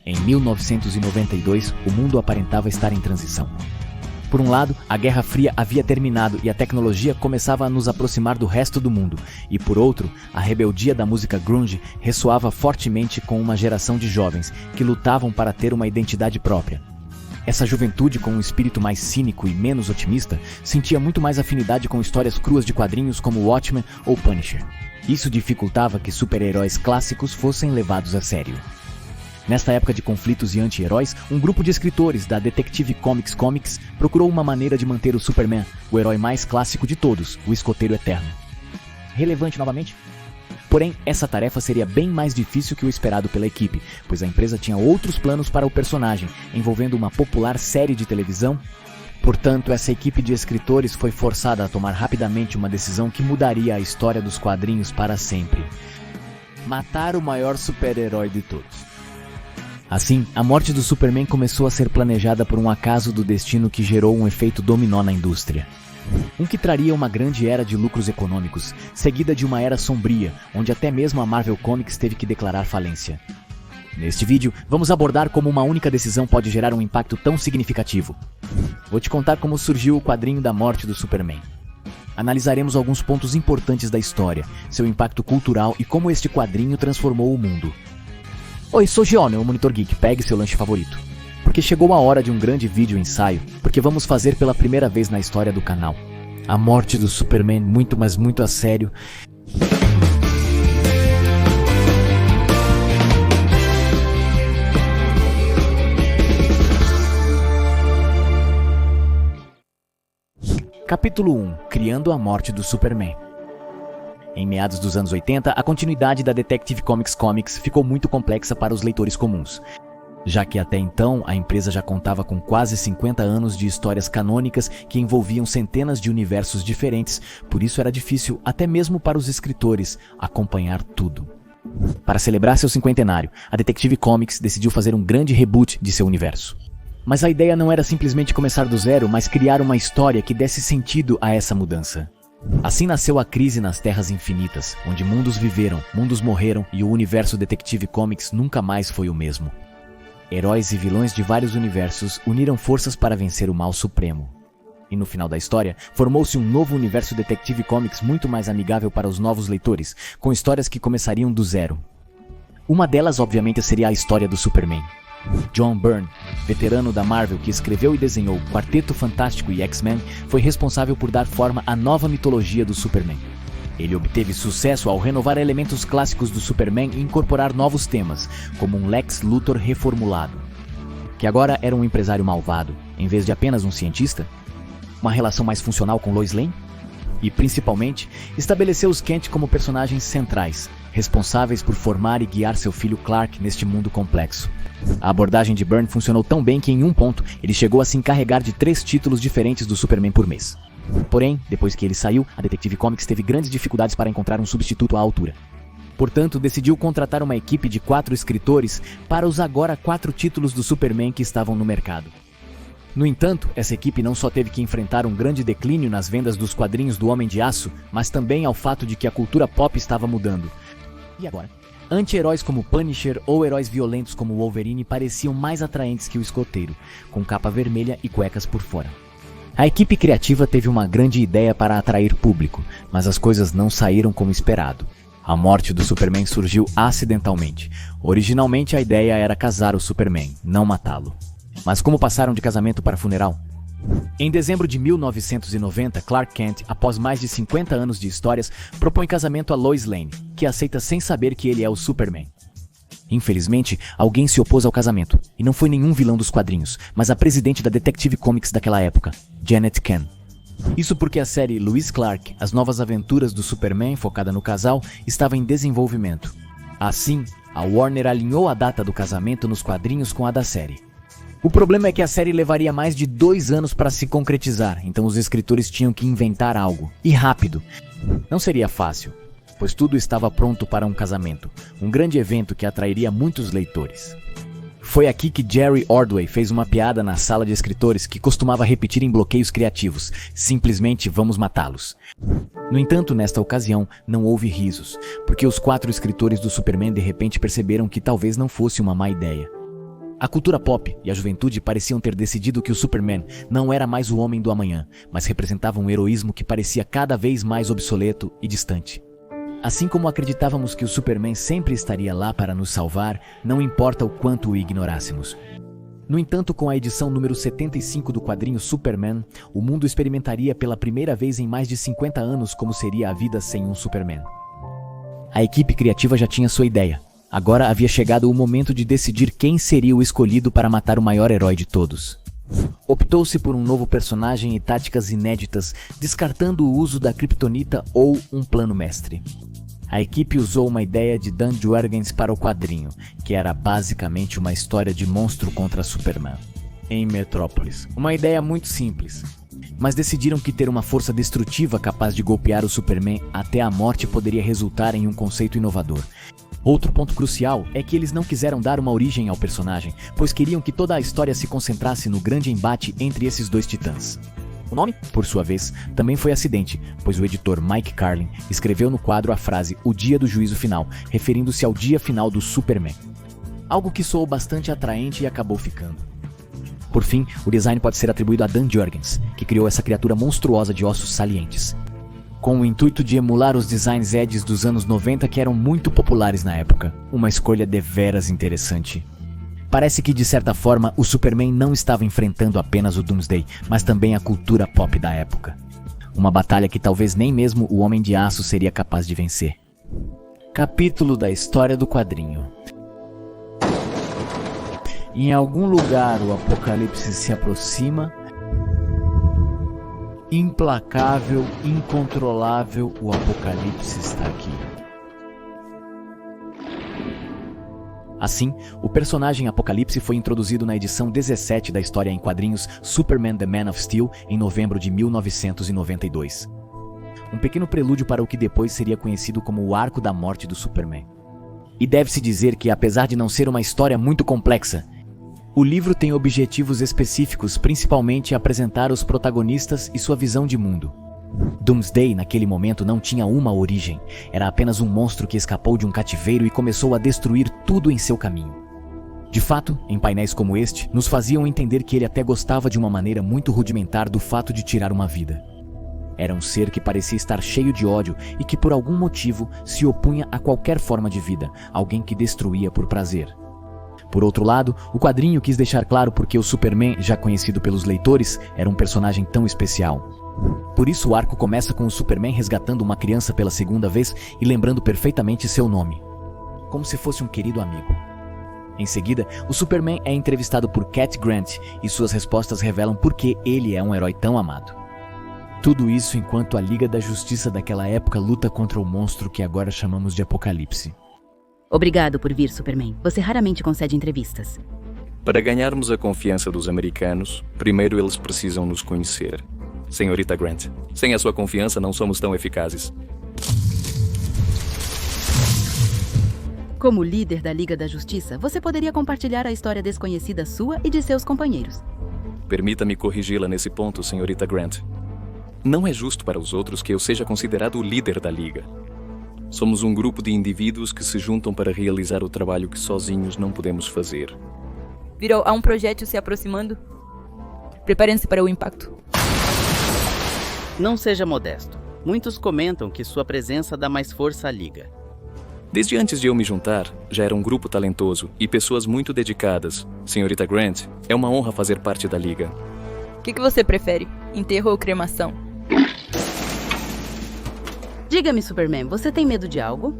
Em 1992, o mundo aparentava estar em transição. Por um lado, a Guerra Fria havia terminado e a tecnologia começava a nos aproximar do resto do mundo. E por outro, a rebeldia da música grunge ressoava fortemente com uma geração de jovens que lutavam para ter uma identidade própria. Essa juventude com um espírito mais cínico e menos otimista sentia muito mais afinidade com histórias cruas de quadrinhos como Watchmen ou Punisher. Isso dificultava que super-heróis clássicos fossem levados a sério. Nesta época de conflitos e anti-heróis, um grupo de escritores da Detective Comics procurou uma maneira de manter o Superman, o herói mais clássico de todos, o escoteiro eterno. Relevante novamente? Porém, essa tarefa seria bem mais difícil que o esperado pela equipe, pois a empresa tinha outros planos para o personagem, envolvendo uma popular série de televisão. Portanto, essa equipe de escritores foi forçada a tomar rapidamente uma decisão que mudaria a história dos quadrinhos para sempre: matar o maior super-herói de todos. Assim, a morte do Superman começou a ser planejada por um acaso do destino que gerou um efeito dominó na indústria. Um que traria uma grande era de lucros econômicos, seguida de uma era sombria, onde até mesmo a Marvel Comics teve que declarar falência. Neste vídeo, vamos abordar como uma única decisão pode gerar um impacto tão significativo. Vou te contar como surgiu o quadrinho da morte do Superman. Analisaremos alguns pontos importantes da história, seu impacto cultural e como este quadrinho transformou o mundo. Oi, sou Gione, o Monitor Geek. Pegue seu lanche favorito. Porque chegou a hora de um grande vídeo ensaio, porque vamos fazer pela primeira vez na história do canal a morte do Superman muito, mas muito a sério. Capítulo 1. Criando a morte do Superman. Em meados dos anos 80, a continuidade da Detective Comics ficou muito complexa para os leitores comuns, já que até então a empresa já contava com quase 50 anos de histórias canônicas que envolviam centenas de universos diferentes, por isso era difícil até mesmo para os escritores acompanhar tudo. Para celebrar seu cinquentenário, a Detective Comics decidiu fazer um grande reboot de seu universo. Mas a ideia não era simplesmente começar do zero, mas criar uma história que desse sentido a essa mudança. Assim nasceu a Crise nas Terras Infinitas, onde mundos viveram, mundos morreram e o universo Detective Comics nunca mais foi o mesmo. Heróis e vilões de vários universos uniram forças para vencer o mal supremo. E no final da história, formou-se um novo universo Detective Comics muito mais amigável para os novos leitores, com histórias que começariam do zero. Uma delas, obviamente, seria a história do Superman. John Byrne, veterano da Marvel que escreveu e desenhou Quarteto Fantástico e X-Men, foi responsável por dar forma à nova mitologia do Superman. Ele obteve sucesso ao renovar elementos clássicos do Superman e incorporar novos temas, como um Lex Luthor reformulado, que agora era um empresário malvado, em vez de apenas um cientista, uma relação mais funcional com Lois Lane, e, principalmente, estabeleceu os Kent como personagens centrais, responsáveis por formar e guiar seu filho Clark neste mundo complexo. A abordagem de Byrne funcionou tão bem que em um ponto ele chegou a se encarregar de 3 títulos diferentes do Superman por mês. Porém, depois que ele saiu, a Detective Comics teve grandes dificuldades para encontrar um substituto à altura. Portanto, decidiu contratar uma equipe de 4 escritores para os agora 4 títulos do Superman que estavam no mercado. No entanto, essa equipe não só teve que enfrentar um grande declínio nas vendas dos quadrinhos do Homem de Aço, mas também ao fato de que a cultura pop estava mudando. E agora? Anti-heróis como Punisher ou heróis violentos como Wolverine pareciam mais atraentes que o escoteiro, com capa vermelha e cuecas por fora. A equipe criativa teve uma grande ideia para atrair público, mas as coisas não saíram como esperado. A morte do Superman surgiu acidentalmente. Originalmente a ideia era casar o Superman, não matá-lo. Mas como passaram de casamento para funeral? Em dezembro de 1990, Clark Kent, após mais de 50 anos de histórias, propõe casamento a Lois Lane, que aceita sem saber que ele é o Superman. Infelizmente, alguém se opôs ao casamento, e não foi nenhum vilão dos quadrinhos, mas a presidente da Detective Comics daquela época, Janet Ken. Isso porque a série Lois Clark, As Novas Aventuras do Superman, focada no casal, estava em desenvolvimento. Assim, a Warner alinhou a data do casamento nos quadrinhos com a da série. O problema é que a série levaria mais de 2 anos para se concretizar, então os escritores tinham que inventar algo, e rápido. Não seria fácil, pois tudo estava pronto para um casamento, um grande evento que atrairia muitos leitores. Foi aqui que Jerry Ordway fez uma piada na sala de escritores que costumava repetir em bloqueios criativos: simplesmente vamos matá-los. No entanto, nesta ocasião, não houve risos, porque os 4 escritores do Superman de repente perceberam que talvez não fosse uma má ideia. A cultura pop e a juventude pareciam ter decidido que o Superman não era mais o homem do amanhã, mas representava um heroísmo que parecia cada vez mais obsoleto e distante. Assim como acreditávamos que o Superman sempre estaria lá para nos salvar, não importa o quanto o ignorássemos. No entanto, com a edição número 75 do quadrinho Superman, o mundo experimentaria pela primeira vez em mais de 50 anos como seria a vida sem um Superman. A equipe criativa já tinha sua ideia. Agora havia chegado o momento de decidir quem seria o escolhido para matar o maior herói de todos. Optou-se por um novo personagem e táticas inéditas, descartando o uso da Kryptonita ou um plano mestre. A equipe usou uma ideia de Dan Jurgens para o quadrinho, que era basicamente uma história de monstro contra Superman, em Metrópolis. Uma ideia muito simples, mas decidiram que ter uma força destrutiva capaz de golpear o Superman até a morte poderia resultar em um conceito inovador. Outro ponto crucial é que eles não quiseram dar uma origem ao personagem, pois queriam que toda a história se concentrasse no grande embate entre esses dois titãs. O nome, por sua vez, também foi acidente, pois o editor Mike Carlin escreveu no quadro a frase "O dia do juízo final", referindo-se ao dia final do Superman. Algo que soou bastante atraente e acabou ficando. Por fim, o design pode ser atribuído a Dan Jurgens, que criou essa criatura monstruosa de ossos salientes, com o intuito de emular os designs Eds dos anos 90 que eram muito populares na época. Uma escolha deveras interessante. Parece que, de certa forma, o Superman não estava enfrentando apenas o Doomsday, mas também a cultura pop da época. Uma batalha que talvez nem mesmo o Homem de Aço seria capaz de vencer. Capítulo da história do quadrinho. Em algum lugar o apocalipse se aproxima. Implacável, incontrolável, o apocalipse está aqui. Assim, o personagem Apocalipse foi introduzido na edição 17 da história em quadrinhos Superman The Man of Steel em novembro de 1992. Um pequeno prelúdio para o que depois seria conhecido como o Arco da Morte do Superman. E deve-se dizer que, apesar de não ser uma história muito complexa, o livro tem objetivos específicos, principalmente apresentar os protagonistas e sua visão de mundo. Doomsday, naquele momento, não tinha uma origem. Era apenas um monstro que escapou de um cativeiro e começou a destruir tudo em seu caminho. De fato, em painéis como este, nos faziam entender que ele até gostava de uma maneira muito rudimentar do fato de tirar uma vida. Era um ser que parecia estar cheio de ódio e que, por algum motivo, se opunha a qualquer forma de vida, alguém que destruía por prazer. Por outro lado, o quadrinho quis deixar claro porque o Superman, já conhecido pelos leitores, era um personagem tão especial. Por isso o arco começa com o Superman resgatando uma criança pela segunda vez e lembrando perfeitamente seu nome, como se fosse um querido amigo. Em seguida, o Superman é entrevistado por Cat Grant e suas respostas revelam por que ele é um herói tão amado. Tudo isso enquanto a Liga da Justiça daquela época luta contra o monstro que agora chamamos de Apocalipse. Obrigado por vir, Superman. Você raramente concede entrevistas. Para ganharmos a confiança dos americanos, primeiro eles precisam nos conhecer. Senhorita Grant, sem a sua confiança não somos tão eficazes. Como líder da Liga da Justiça, você poderia compartilhar a história desconhecida sua e de seus companheiros. Permita-me corrigi-la nesse ponto, senhorita Grant. Não é justo para os outros que eu seja considerado o líder da Liga. Somos um grupo de indivíduos que se juntam para realizar o trabalho que sozinhos não podemos fazer. Virou a um projétil se aproximando? Preparem-se para o impacto. Não seja modesto. Muitos comentam que sua presença dá mais força à Liga. Desde antes de eu me juntar, já era um grupo talentoso e pessoas muito dedicadas. Senhorita Grant, é uma honra fazer parte da Liga. O que você prefere? Enterro ou cremação? Diga-me, Superman, você tem medo de algo?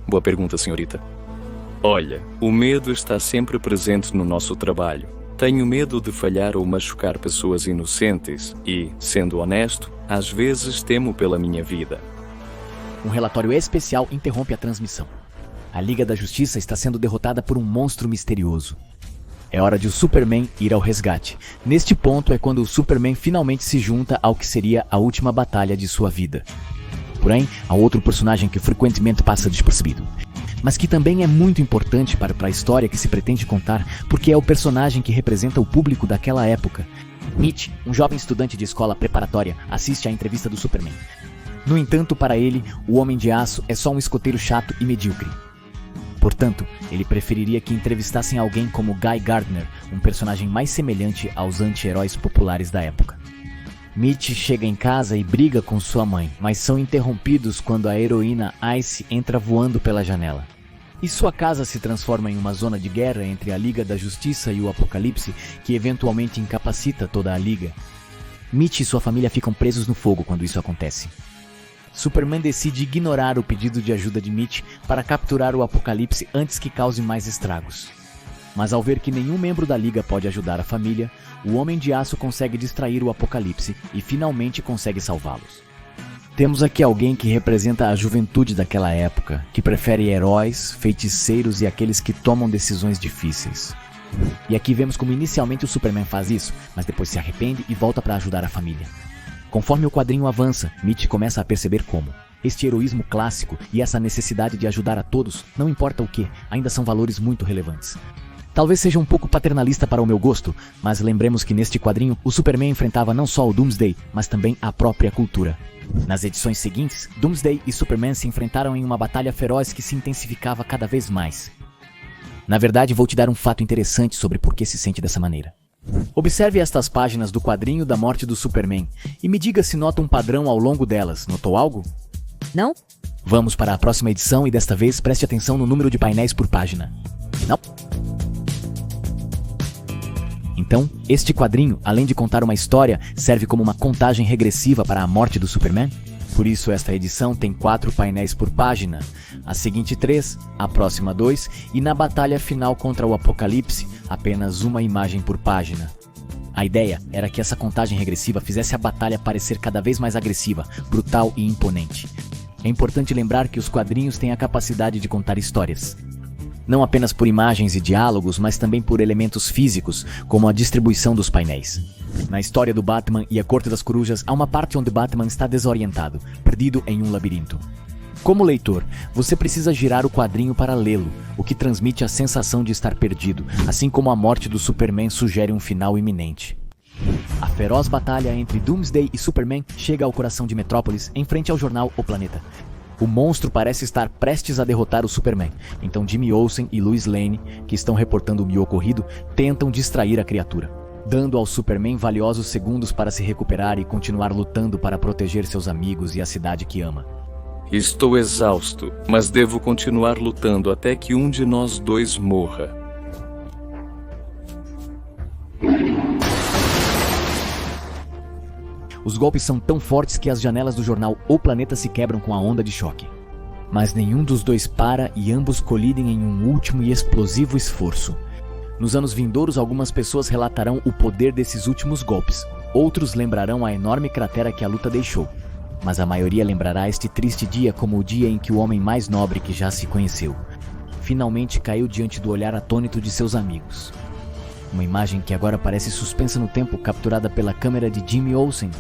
Boa pergunta, senhorita. Olha, o medo está sempre presente no nosso trabalho. Tenho medo de falhar ou machucar pessoas inocentes e, sendo honesto, às vezes temo pela minha vida. Um relatório especial interrompe a transmissão. A Liga da Justiça está sendo derrotada por um monstro misterioso. É hora de o Superman ir ao resgate. Neste ponto é quando o Superman finalmente se junta ao que seria a última batalha de sua vida. Porém, há outro personagem que frequentemente passa despercebido, mas que também é muito importante para a história que se pretende contar, porque é o personagem que representa o público daquela época. Mitch, um jovem estudante de escola preparatória, assiste à entrevista do Superman. No entanto, para ele, o Homem de Aço é só um escoteiro chato e medíocre. Portanto, ele preferiria que entrevistassem alguém como Guy Gardner, um personagem mais semelhante aos anti-heróis populares da época. Mitch chega em casa e briga com sua mãe, mas são interrompidos quando a heroína Ice entra voando pela janela. E sua casa se transforma em uma zona de guerra entre a Liga da Justiça e o Apocalipse, que eventualmente incapacita toda a Liga. Mitch e sua família ficam presos no fogo quando isso acontece. Superman decide ignorar o pedido de ajuda de Mitch para capturar o Apocalipse antes que cause mais estragos. Mas ao ver que nenhum membro da Liga pode ajudar a família, o Homem de Aço consegue distrair o Apocalipse e finalmente consegue salvá-los. Temos aqui alguém que representa a juventude daquela época, que prefere heróis, feiticeiros e aqueles que tomam decisões difíceis. E aqui vemos como inicialmente o Superman faz isso, mas depois se arrepende e volta para ajudar a família. Conforme o quadrinho avança, Mitch começa a perceber como este heroísmo clássico e essa necessidade de ajudar a todos, não importa o que, ainda são valores muito relevantes. Talvez seja um pouco paternalista para o meu gosto, mas lembremos que neste quadrinho o Superman enfrentava não só o Doomsday, mas também a própria cultura. Nas edições seguintes, Doomsday e Superman se enfrentaram em uma batalha feroz que se intensificava cada vez mais. Na verdade, vou te dar um fato interessante sobre por que se sente dessa maneira. Observe estas páginas do quadrinho da morte do Superman e me diga se nota um padrão ao longo delas. Notou algo? Não? Vamos para a próxima edição e desta vez preste atenção no número de painéis por página. Não? Então, este quadrinho, além de contar uma história, serve como uma contagem regressiva para a morte do Superman? Por isso esta edição tem 4 painéis por página, a seguinte 3, a próxima 2 e na batalha final contra o Apocalipse, apenas uma imagem por página. A ideia era que essa contagem regressiva fizesse a batalha parecer cada vez mais agressiva, brutal e imponente. É importante lembrar que os quadrinhos têm a capacidade de contar histórias. Não apenas por imagens e diálogos, mas também por elementos físicos, como a distribuição dos painéis. Na história do Batman e a Corte das Corujas, há uma parte onde Batman está desorientado, perdido em um labirinto. Como leitor, você precisa girar o quadrinho para lê-lo, o que transmite a sensação de estar perdido, assim como a morte do Superman sugere um final iminente. A feroz batalha entre Doomsday e Superman chega ao coração de Metrópolis, em frente ao jornal O Planeta. O monstro parece estar prestes a derrotar o Superman, então Jimmy Olsen e Lois Lane, que estão reportando o ocorrido, tentam distrair a criatura, dando ao Superman valiosos segundos para se recuperar e continuar lutando para proteger seus amigos e a cidade que ama. Estou exausto, mas devo continuar lutando até que um de nós dois morra. Os golpes são tão fortes que as janelas do jornal O Planeta se quebram com a onda de choque. Mas nenhum dos dois para e ambos colidem em um último e explosivo esforço. Nos anos vindouros, algumas pessoas relatarão o poder desses últimos golpes. Outros lembrarão a enorme cratera que a luta deixou. Mas a maioria lembrará este triste dia como o dia em que o homem mais nobre que já se conheceu finalmente caiu diante do olhar atônito de seus amigos. Uma imagem que agora parece suspensa no tempo, capturada pela câmera de Jimmy Olsen.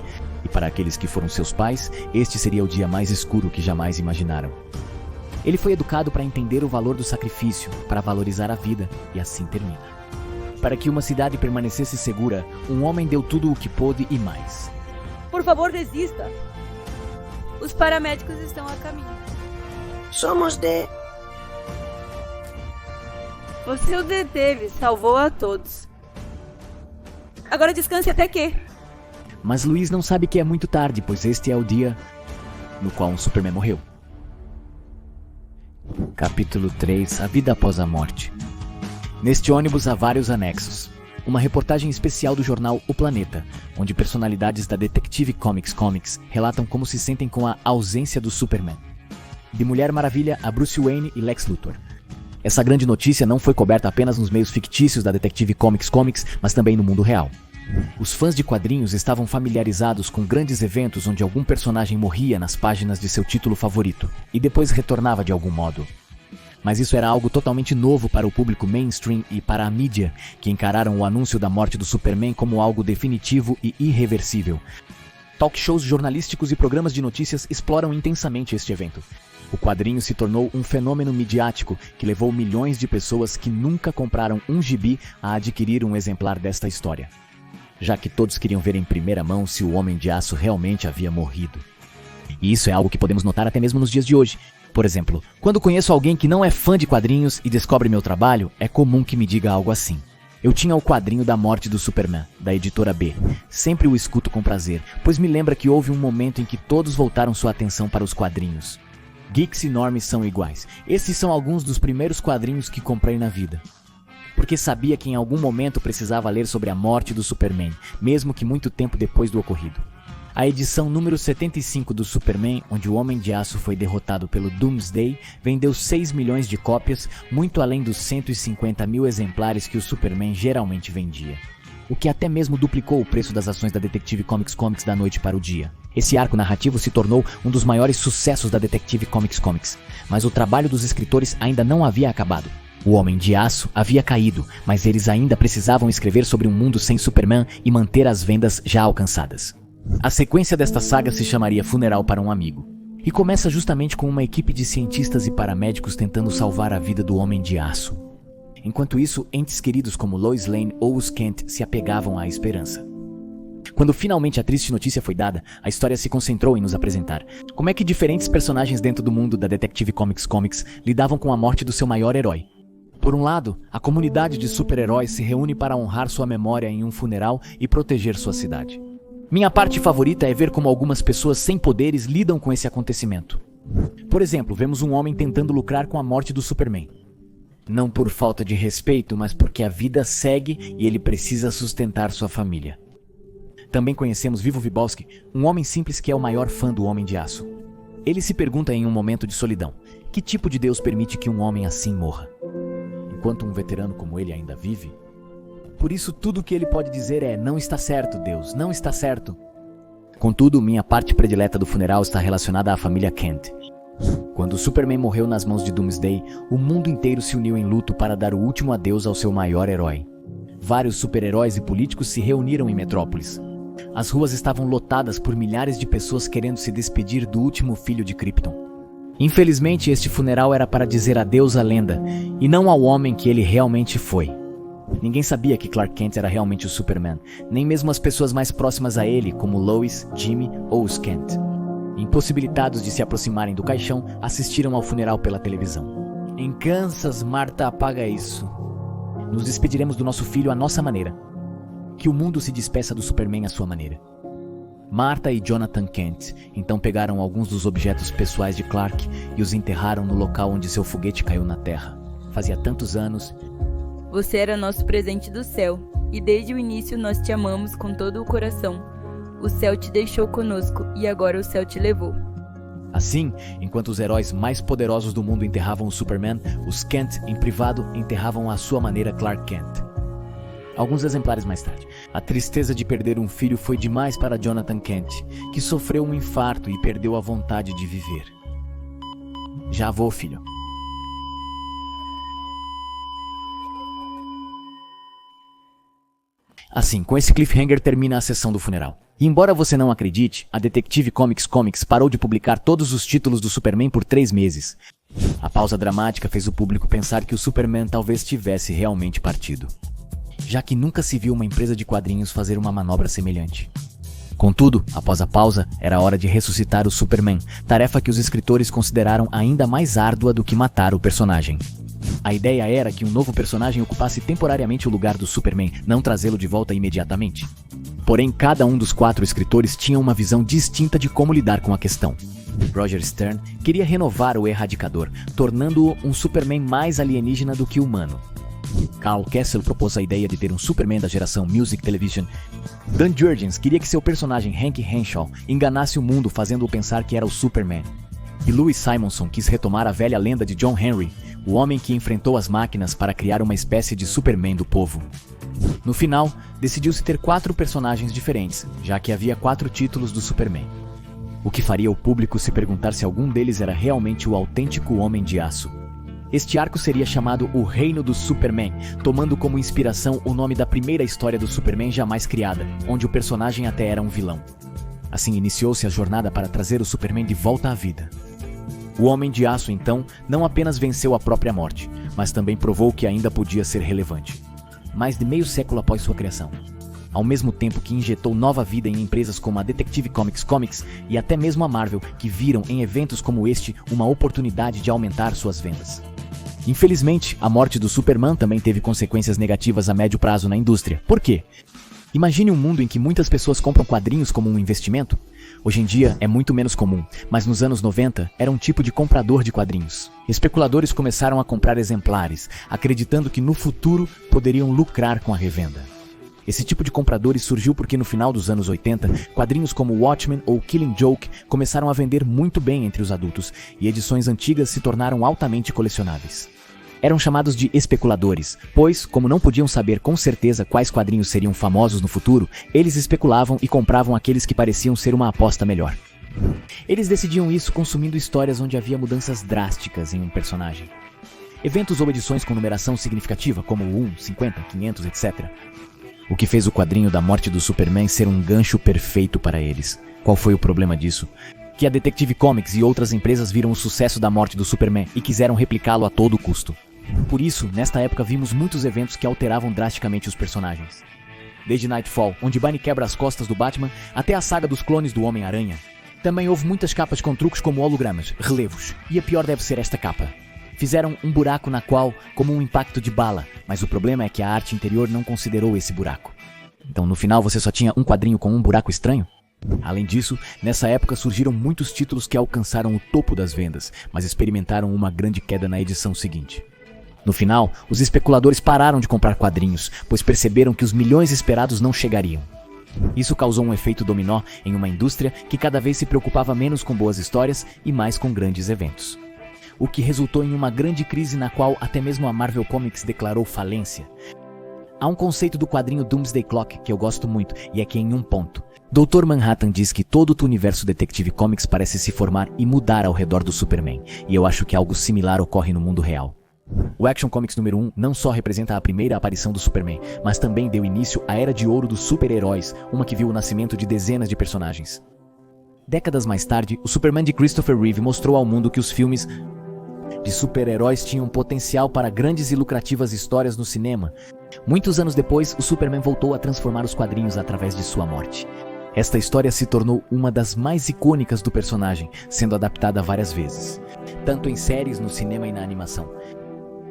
E para aqueles que foram seus pais, este seria o dia mais escuro que jamais imaginaram. Ele foi educado para entender o valor do sacrifício, para valorizar a vida, e assim termina. Para que uma cidade permanecesse segura, um homem deu tudo o que pôde e mais. Por favor, desista. Os paramédicos estão a caminho. Somos de... Você o deteve, salvou a todos. Agora descanse até que... Mas Luiz não sabe que é muito tarde, pois este é o dia no qual um Superman morreu. Capítulo 3. A vida após a morte. Neste ônibus há vários anexos. Uma reportagem especial do jornal O Planeta, onde personalidades da Detective Comics relatam como se sentem com a ausência do Superman. De Mulher Maravilha a Bruce Wayne e Lex Luthor. Essa grande notícia não foi coberta apenas nos meios fictícios da Detective Comics, mas também no mundo real. Os fãs de quadrinhos estavam familiarizados com grandes eventos onde algum personagem morria nas páginas de seu título favorito, e depois retornava de algum modo. Mas isso era algo totalmente novo para o público mainstream e para a mídia, que encararam o anúncio da morte do Superman como algo definitivo e irreversível. Talk shows jornalísticos e programas de notícias exploram intensamente este evento. O quadrinho se tornou um fenômeno midiático que levou milhões de pessoas que nunca compraram um gibi a adquirir um exemplar desta história, já que todos queriam ver em primeira mão se o Homem de Aço realmente havia morrido. E isso é algo que podemos notar até mesmo nos dias de hoje, Por exemplo, quando conheço alguém que não é fã de quadrinhos e descobre meu trabalho, é comum que me diga algo assim. Eu tinha o quadrinho da morte do Superman, da editora B. Sempre o escuto com prazer, pois me lembra que houve um momento em que todos voltaram sua atenção para os quadrinhos. Geeks e normies são iguais. Esses são alguns dos primeiros quadrinhos que comprei na vida. Porque sabia que em algum momento precisava ler sobre a morte do Superman, mesmo que muito tempo depois do ocorrido. A edição número 75 do Superman, onde o Homem de Aço foi derrotado pelo Doomsday, vendeu 6 milhões de cópias, muito além dos 150 mil exemplares que o Superman geralmente vendia. O que até mesmo duplicou o preço das ações da Detective Comics da noite para o dia. Esse arco narrativo se tornou um dos maiores sucessos da Detective Comics, mas o trabalho dos escritores ainda não havia acabado. O Homem de Aço havia caído, mas eles ainda precisavam escrever sobre um mundo sem Superman e manter as vendas já alcançadas. A sequência desta saga se chamaria Funeral para um Amigo, e começa justamente com uma equipe de cientistas e paramédicos tentando salvar a vida do Homem de Aço. Enquanto isso, entes queridos como Lois Lane ou os Kent se apegavam à esperança. Quando finalmente a triste notícia foi dada, a história se concentrou em nos apresentar como é que diferentes personagens dentro do mundo da Detective Comics lidavam com a morte do seu maior herói. Por um lado, a comunidade de super-heróis se reúne para honrar sua memória em um funeral e proteger sua cidade. Minha parte favorita é ver como algumas pessoas sem poderes lidam com esse acontecimento. Por exemplo, vemos um homem tentando lucrar com a morte do Superman. Não por falta de respeito, mas porque a vida segue e ele precisa sustentar sua família. Também conhecemos Vivo Vibolsky, um homem simples que é o maior fã do Homem de Aço. Ele se pergunta em um momento de solidão, que tipo de Deus permite que um homem assim morra? Enquanto um veterano como ele ainda vive? Por isso, tudo o que ele pode dizer é: não está certo, Deus, não está certo. Contudo, minha parte predileta do funeral está relacionada à família Kent. Quando o Superman morreu nas mãos de Doomsday, o mundo inteiro se uniu em luto para dar o último adeus ao seu maior herói. Vários super-heróis e políticos se reuniram em Metrópolis. As ruas estavam lotadas por milhares de pessoas querendo se despedir do último filho de Krypton. Infelizmente, este funeral era para dizer adeus à lenda, e não ao homem que ele realmente foi. Ninguém sabia que Clark Kent era realmente o Superman, nem mesmo as pessoas mais próximas a ele, como Lois, Jimmy ou os Kent. Impossibilitados de se aproximarem do caixão, assistiram ao funeral pela televisão. Em Kansas, Marta, apaga isso. Nos despediremos do nosso filho à nossa maneira. Que o mundo se despeça do Superman à sua maneira. Marta e Jonathan Kent então pegaram alguns dos objetos pessoais de Clark e os enterraram no local onde seu foguete caiu na Terra. Fazia tantos anos. Você era nosso presente do céu, e desde o início nós te amamos com todo o coração. O céu te deixou conosco, e agora o céu te levou. Assim, enquanto os heróis mais poderosos do mundo enterravam o Superman, os Kent, em privado, enterravam à sua maneira Clark Kent. Alguns exemplares mais tarde, a tristeza de perder um filho foi demais para Jonathan Kent, que sofreu um infarto e perdeu a vontade de viver. Já vou, filho. Assim, com esse cliffhanger termina a sessão do funeral. E embora você não acredite, a Detective Comics parou de publicar todos os títulos do Superman por 3 meses. A pausa dramática fez o público pensar que o Superman talvez tivesse realmente partido, já que nunca se viu uma empresa de quadrinhos fazer uma manobra semelhante. Contudo, após a pausa, era hora de ressuscitar o Superman, tarefa que os escritores consideraram ainda mais árdua do que matar o personagem. A ideia era que um novo personagem ocupasse temporariamente o lugar do Superman, não trazê-lo de volta imediatamente. Porém, cada um dos 4 escritores tinha uma visão distinta de como lidar com a questão. Roger Stern queria renovar o Erradicador, tornando-o um Superman mais alienígena do que humano. Carl Kessel propôs a ideia de ter um Superman da geração Music Television. Dan Jurgens queria que seu personagem Hank Henshaw enganasse o mundo fazendo-o pensar que era o Superman. E Louis Simonson quis retomar a velha lenda de John Henry, o homem que enfrentou as máquinas para criar uma espécie de Superman do povo. No final, decidiu-se ter 4 personagens diferentes, já que havia 4 títulos do Superman. O que faria o público se perguntar se algum deles era realmente o autêntico Homem de Aço. Este arco seria chamado O Reino do Superman, tomando como inspiração o nome da primeira história do Superman jamais criada, onde o personagem até era um vilão. Assim iniciou-se a jornada para trazer o Superman de volta à vida. O Homem de Aço, então, não apenas venceu a própria morte, mas também provou que ainda podia ser relevante. Mais de meio século após sua criação, ao mesmo tempo que injetou nova vida em empresas como a Detective Comics e até mesmo a Marvel, que viram em eventos como este uma oportunidade de aumentar suas vendas. Infelizmente, a morte do Superman também teve consequências negativas a médio prazo na indústria. Por quê? Imagine um mundo em que muitas pessoas compram quadrinhos como um investimento. Hoje em dia é muito menos comum, mas nos anos 90 era um tipo de comprador de quadrinhos. Especuladores começaram a comprar exemplares, acreditando que no futuro poderiam lucrar com a revenda. Esse tipo de compradores surgiu porque no final dos anos 80, quadrinhos como Watchmen ou Killing Joke começaram a vender muito bem entre os adultos, e edições antigas se tornaram altamente colecionáveis. Eram chamados de especuladores, pois, como não podiam saber com certeza quais quadrinhos seriam famosos no futuro, eles especulavam e compravam aqueles que pareciam ser uma aposta melhor. Eles decidiam isso consumindo histórias onde havia mudanças drásticas em um personagem. Eventos ou edições com numeração significativa, como 1, 50, 500, etc. O que fez o quadrinho da morte do Superman ser um gancho perfeito para eles. Qual foi o problema disso? Que a Detective Comics e outras empresas viram o sucesso da morte do Superman e quiseram replicá-lo a todo custo. Por isso, nesta época vimos muitos eventos que alteravam drasticamente os personagens. Desde Nightfall, onde Barney quebra as costas do Batman, até a saga dos clones do Homem-Aranha. Também houve muitas capas com truques como hologramas, relevos, e a pior deve ser esta capa. Fizeram um buraco na qual, como um impacto de bala, mas o problema é que a arte interior não considerou esse buraco. Então no final você só tinha um quadrinho com um buraco estranho? Além disso, nessa época surgiram muitos títulos que alcançaram o topo das vendas, mas experimentaram uma grande queda na edição seguinte. No final, os especuladores pararam de comprar quadrinhos, pois perceberam que os milhões esperados não chegariam. Isso causou um efeito dominó em uma indústria que cada vez se preocupava menos com boas histórias e mais com grandes eventos. O que resultou em uma grande crise na qual até mesmo a Marvel Comics declarou falência. Há um conceito do quadrinho Doomsday Clock que eu gosto muito, e é que em um ponto, Dr. Manhattan diz que todo o universo Detective Comics parece se formar e mudar ao redor do Superman, e eu acho que algo similar ocorre no mundo real. O Action Comics número 1 não só representa a primeira aparição do Superman, mas também deu início à Era de Ouro dos super-heróis, uma que viu o nascimento de dezenas de personagens. Décadas mais tarde, o Superman de Christopher Reeve mostrou ao mundo que os filmes de super-heróis tinham potencial para grandes e lucrativas histórias no cinema. Muitos anos depois, o Superman voltou a transformar os quadrinhos através de sua morte. Esta história se tornou uma das mais icônicas do personagem, sendo adaptada várias vezes, tanto em séries, no cinema e na animação.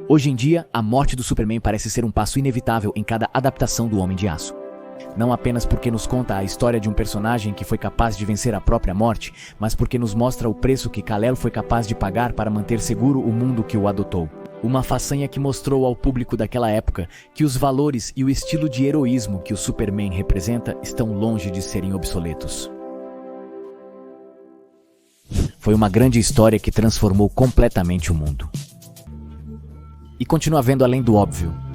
Hoje em dia, a morte do Superman parece ser um passo inevitável em cada adaptação do Homem de Aço. Não apenas porque nos conta a história de um personagem que foi capaz de vencer a própria morte, mas porque nos mostra o preço que Kal-El foi capaz de pagar para manter seguro o mundo que o adotou. Uma façanha que mostrou ao público daquela época que os valores e o estilo de heroísmo que o Superman representa estão longe de serem obsoletos. Foi uma grande história que transformou completamente o mundo. E continua vendo além do óbvio.